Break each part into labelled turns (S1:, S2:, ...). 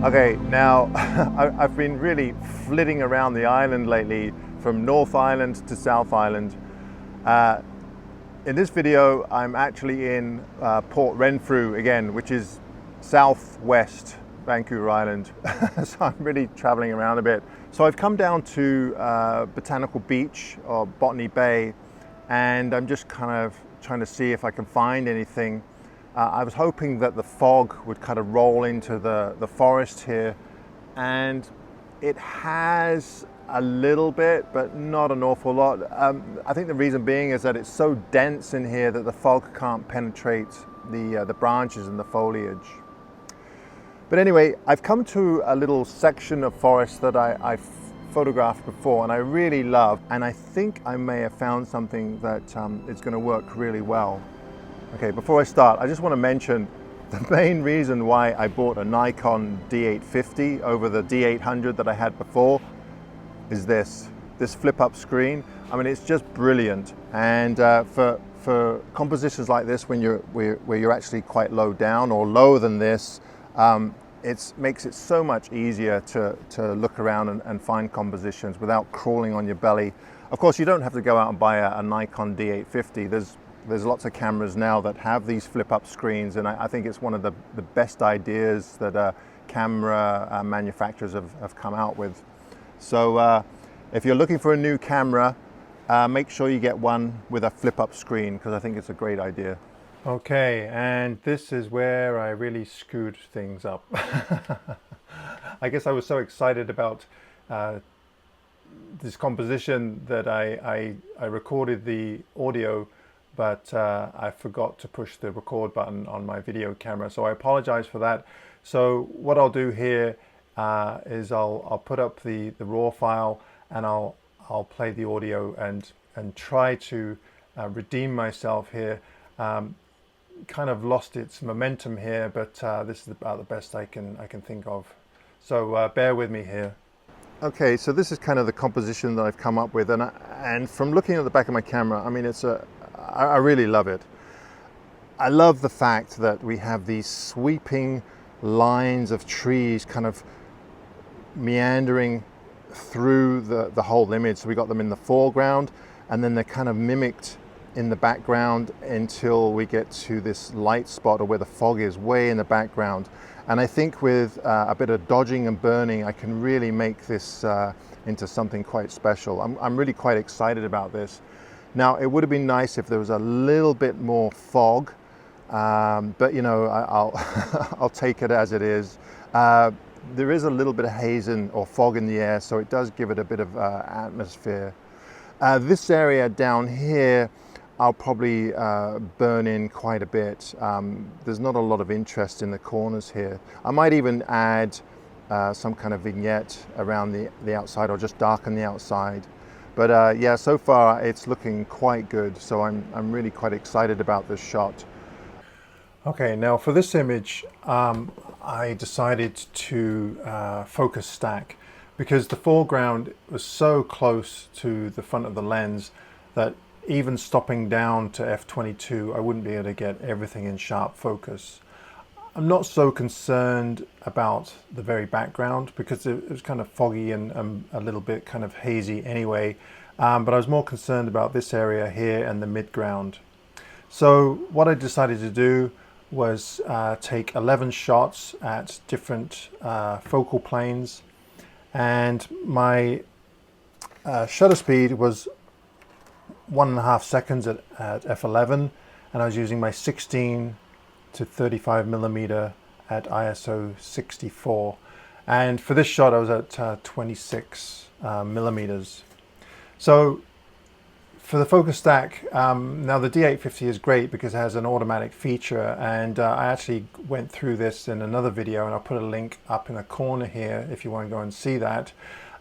S1: Okay, now I've been really flitting around the island lately from North Island to South Island. In this video, I'm actually in Port Renfrew again, which is southwest Vancouver Island. So I'm really traveling around a bit. So I've come down to Botanical Beach or Botany Bay, and I'm just kind of trying to see if I can find anything. I was hoping that the fog would kind of roll into the forest here, and it has a little bit, but not an awful lot. I think the reason being is that it's so dense in here that the fog can't penetrate the branches and the foliage. But anyway, I've come to a little section of forest that I've photographed before and I really love, and I think I may have found something that is going to work really well. Okay, before I start, I just want to mention the main reason why I bought a Nikon D850 over the D800 that I had before is this flip-up screen. I mean, it's just brilliant. And for compositions like this, where you're actually quite low down or lower than this, it makes it so much easier to look around and find compositions without crawling on your belly. Of course, you don't have to go out and buy a Nikon D850. There's lots of cameras now that have these flip-up screens, and I think it's one of the best ideas that camera manufacturers have come out with. So if you're looking for a new camera, make sure you get one with a flip-up screen, because I think it's a great idea. Okay, and this is where I really screwed things up. I guess I was so excited about this composition that I recorded the audio, but I forgot to push the record button on my video camera, so I apologize for that. So what I'll do here is I'll put up the raw file, and I'll play the audio and try to redeem myself here. Kind of lost its momentum here, but this is about the best I can think of. So bear with me here. Okay, so this is kind of the composition that I've come up with, and from looking at the back of my camera, I mean, I really love it. I love the fact that we have these sweeping lines of trees kind of meandering through the whole image. So we got them in the foreground, and then they're kind of mimicked in the background until we get to this light spot, or where the fog is way in the background. And I think with a bit of dodging and burning, I can really make this into something quite special. I'm really quite excited about this. Now, it would have been nice if there was a little bit more fog, but you know, I'll take it as it is. There is a little bit of haze or fog in the air, so it does give it a bit of atmosphere. This area down here, I'll probably burn in quite a bit. There's not a lot of interest in the corners here. I might even add some kind of vignette around the outside, or just darken the outside. But yeah, so far it's looking quite good, so I'm really quite excited about this shot. Okay, now for this image, I decided to focus stack, because the foreground was so close to the front of the lens that even stopping down to f/22, I wouldn't be able to get everything in sharp focus. I'm not so concerned about the very background, because it was kind of foggy and a little bit kind of hazy anyway, but I was more concerned about this area here and the midground. So what I decided to do was take 11 shots at different focal planes, and my shutter speed was 1.5 seconds at f11, and I was using my 16 to 35 millimeter at ISO 64, and for this shot I was at 26 millimeters. So for the focus stack, now the D850 is great because it has an automatic feature, and I actually went through this in another video, and I'll put a link up in the corner here if you want to go and see that.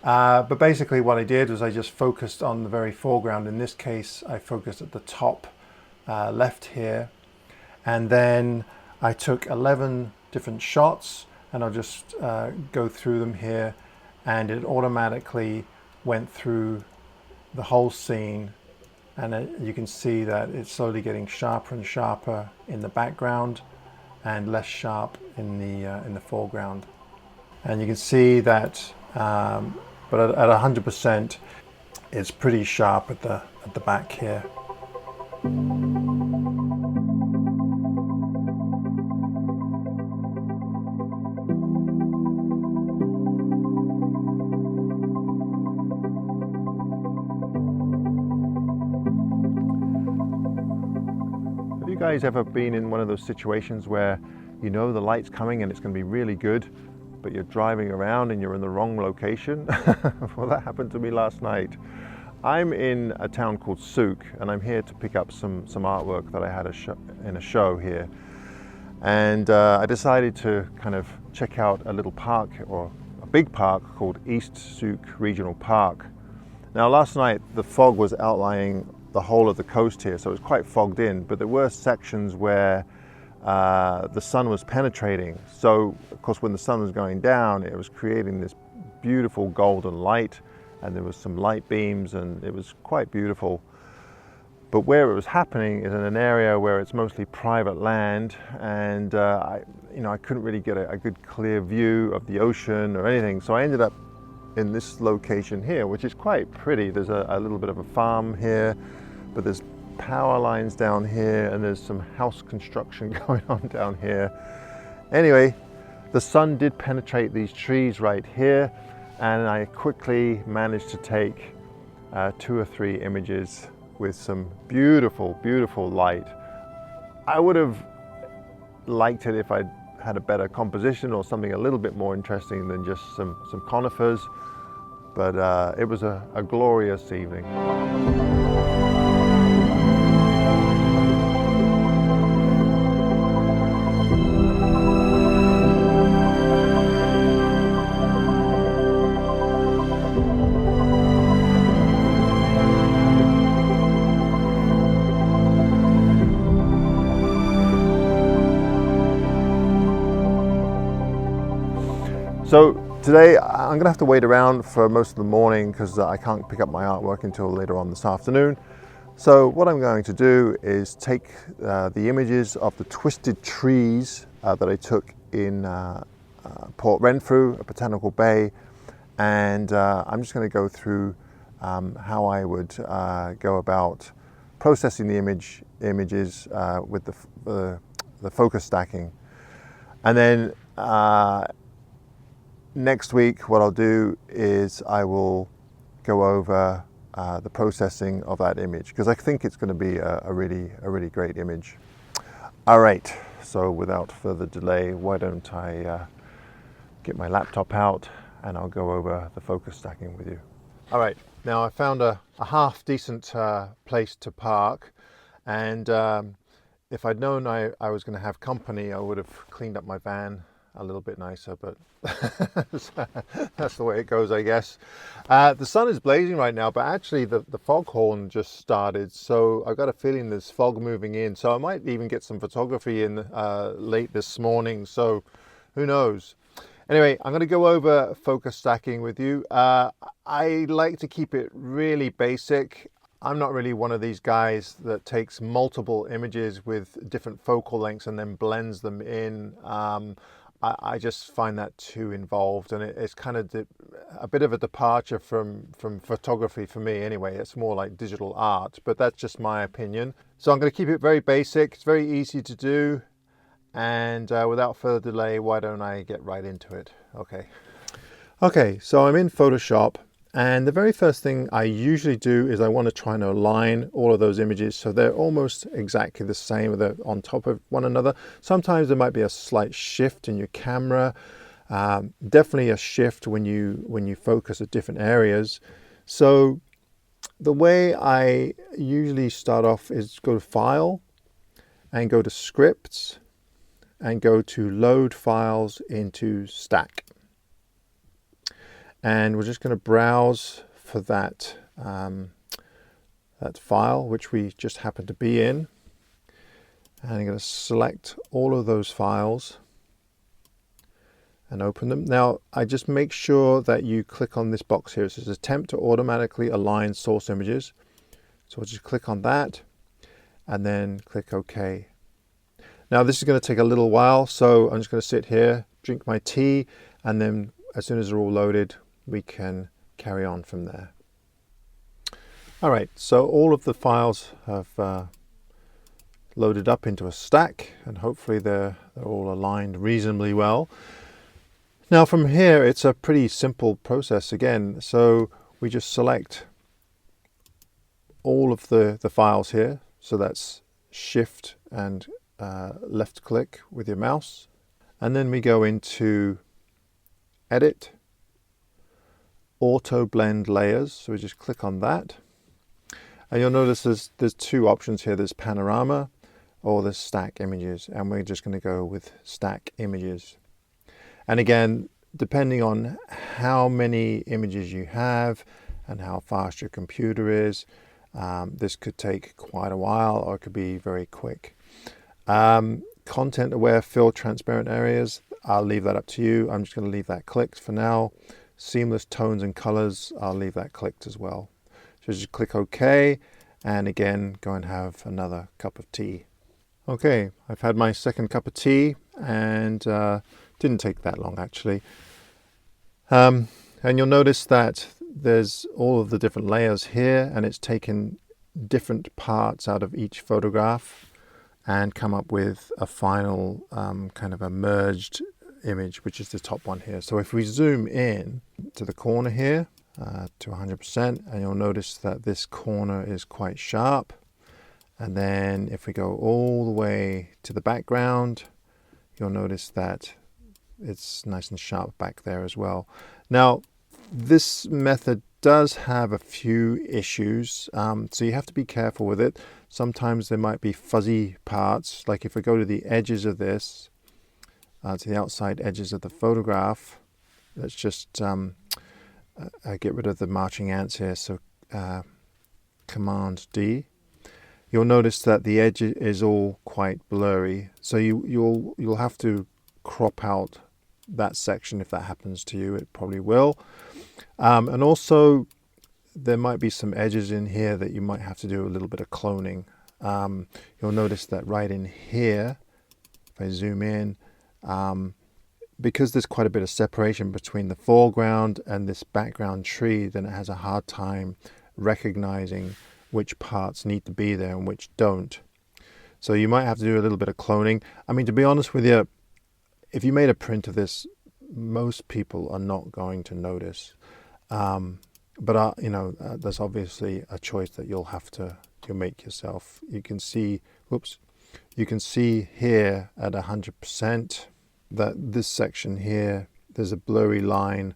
S1: But basically what I did was I just focused on the very foreground. In this case, I focused at the top left here. And then I took 11 different shots, and I'll just go through them here. And it automatically went through the whole scene. And you can see that it's slowly getting sharper and sharper in the background and less sharp in the foreground. And you can see that, but at 100%, it's pretty sharp at the back here. Have you guys ever been in one of those situations where you know the light's coming and it's going to be really good, but you're driving around and you're in the wrong location? Well, that happened to me last night. I'm in a town called Souk, and I'm here to pick up some artwork that I had in a show here. And I decided to kind of check out a little park, or a big park called East Souk Regional Park. Now last night the fog was outlining the whole of the coast here, so it was quite fogged in, but there were sections where the sun was penetrating. So of course when the sun was going down, it was creating this beautiful golden light, and there was some light beams, and it was quite beautiful. But where it was happening is in an area where it's mostly private land, and I couldn't really get a good clear view of the ocean or anything. So I ended up in this location here, which is quite pretty. There's a little bit of a farm here, but there's power lines down here, and there's some house construction going on down here. Anyway, the sun did penetrate these trees right here, and I quickly managed to take 2 or 3 images with some beautiful, beautiful light. I would have liked it if I'd had a better composition or something a little bit more interesting than just some conifers, but it was a glorious evening. So today I'm going to have to wait around for most of the morning because I can't pick up my artwork until later on this afternoon. So what I'm going to do is take the images of the twisted trees that I took in Port Renfrew, a Botany Bay, and I'm just going to go through how I would go about processing the images with the focus stacking. And then next week, what I'll do is I will go over the processing of that image, because I think it's going to be a really great image. All right, so without further delay, why don't I get my laptop out and I'll go over the focus stacking with you. All right, now I found a half decent place to park, and if I'd known I was going to have company, I would have cleaned up my van a little bit nicer, but that's the way it goes, I guess. The sun is blazing right now, but actually the foghorn just started, so I've got a feeling there's fog moving in, so I might even get some photography in late this morning, so who knows. Anyway, I'm going to go over focus stacking with you. I like to keep it really basic. I'm not really one of these guys that takes multiple images with different focal lengths and then blends them in. I just find that too involved, and it's kind of a bit of a departure from photography for me anyway. It's more like digital art, but that's just my opinion. So I'm going to keep it very basic. It's very easy to do, and without further delay, why don't I get right into it? Okay, so I'm in Photoshop, and the very first thing I usually do is I want to try and align all of those images so they're almost exactly the same, they're on top of one another. Sometimes there might be a slight shift in your camera, definitely a shift when you focus at different areas. So the way I usually start off is go to File and go to Scripts and go to Load Files into Stack. and we're just going to browse for that that file which we just happen to be in, and I'm going to select all of those files and open them. Now I just make sure that you click on this box here. It says attempt to automatically align source images, so I'll just click on that and then click OK. Now this is going to take a little while, so I'm just going to sit here, drink my tea, and then as soon as they're all loaded we can carry on from there. Alright, so all of the files have loaded up into a stack, and hopefully they're all aligned reasonably well. Now from here it's a pretty simple process again, so we just select all of the files here, so that's shift and left click with your mouse, and then we go into edit, auto blend layers, so we just click on that, and you'll notice there's two options here. There's panorama or there's stack images, and we're just going to go with stack images. And again, depending on how many images you have and how fast your computer is, this could take quite a while, or it could be very quick. Content aware fill transparent areas, I'll leave that up to you. I'm just going to leave that clicked for now. Seamless tones and colors, I'll leave that clicked as well. So just click OK, and again go and have another cup of tea. Okay, I've had my second cup of tea, and didn't take that long actually. And you'll notice that there's all of the different layers here, and it's taken different parts out of each photograph and come up with a final kind of a merged image, which is the top one here. So if we zoom in to the corner here to 100%, and you'll notice that this corner is quite sharp. And then if we go all the way to the background, you'll notice that it's nice and sharp back there as well. Now this method does have a few issues, so you have to be careful with it. Sometimes there might be fuzzy parts, like if we go to the edges of this, to the outside edges of the photograph, let's just get rid of the marching ants here, so Command D. You'll notice that the edge is all quite blurry, so you'll have to crop out that section if that happens to you. It probably will. And also there might be some edges in here that you might have to do a little bit of cloning. You'll notice that right in here, if I zoom in, because there's quite a bit of separation between the foreground and this background tree, then it has a hard time recognizing which parts need to be there and which don't. So you might have to do a little bit of cloning. I mean, to be honest with you, if you made a print of this, most people are not going to notice. But you know, there's obviously a choice that you'll make yourself. You can see, whoops, you can see here at 100% that this section here, there's a blurry line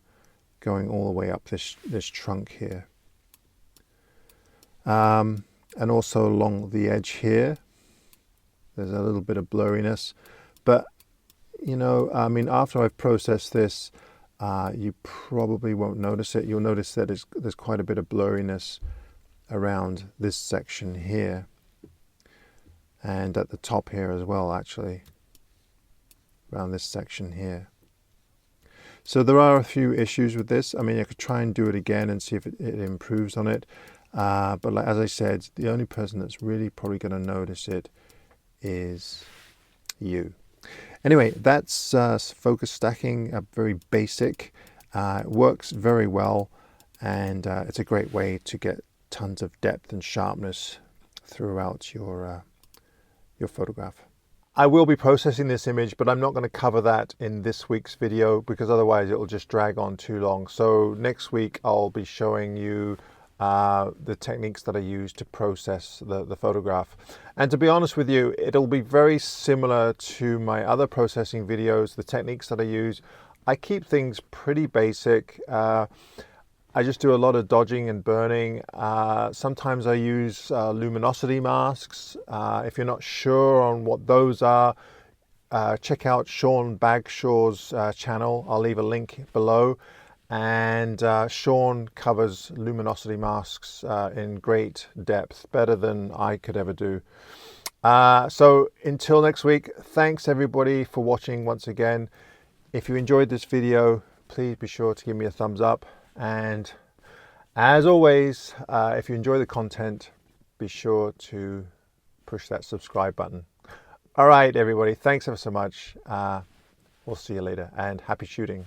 S1: going all the way up this trunk here. And also along the edge here, there's a little bit of blurriness. But you know, I mean, after I've processed this, you probably won't notice it. You'll notice that there's quite a bit of blurriness around this section here, and at the top here as well, actually, around this section here. So there are a few issues with this. I mean, I could try and do it again and see if it improves on it. But like, as I said, the only person that's really probably going to notice it is you. Anyway, that's focus stacking, very basic. It works very well, and it's a great way to get tons of depth and sharpness throughout your photograph. I will be processing this image, but I'm not going to cover that in this week's video because otherwise it will just drag on too long. So next week I'll be showing you the techniques that I use to process the photograph. And to be honest with you, it'll be very similar to my other processing videos, the techniques that I use. I keep things pretty basic. I just do a lot of dodging and burning. Sometimes I use luminosity masks. If you're not sure on what those are, check out Sean Bagshaw's channel. I'll leave a link below. and Sean covers luminosity masks in great depth, better than I could ever do. So until next week, thanks everybody for watching once again. If you enjoyed this video, please be sure to give me a thumbs up, and as always, if you enjoy the content, be sure to push that subscribe button. All right, everybody, thanks ever so much. We'll see you later, and happy shooting.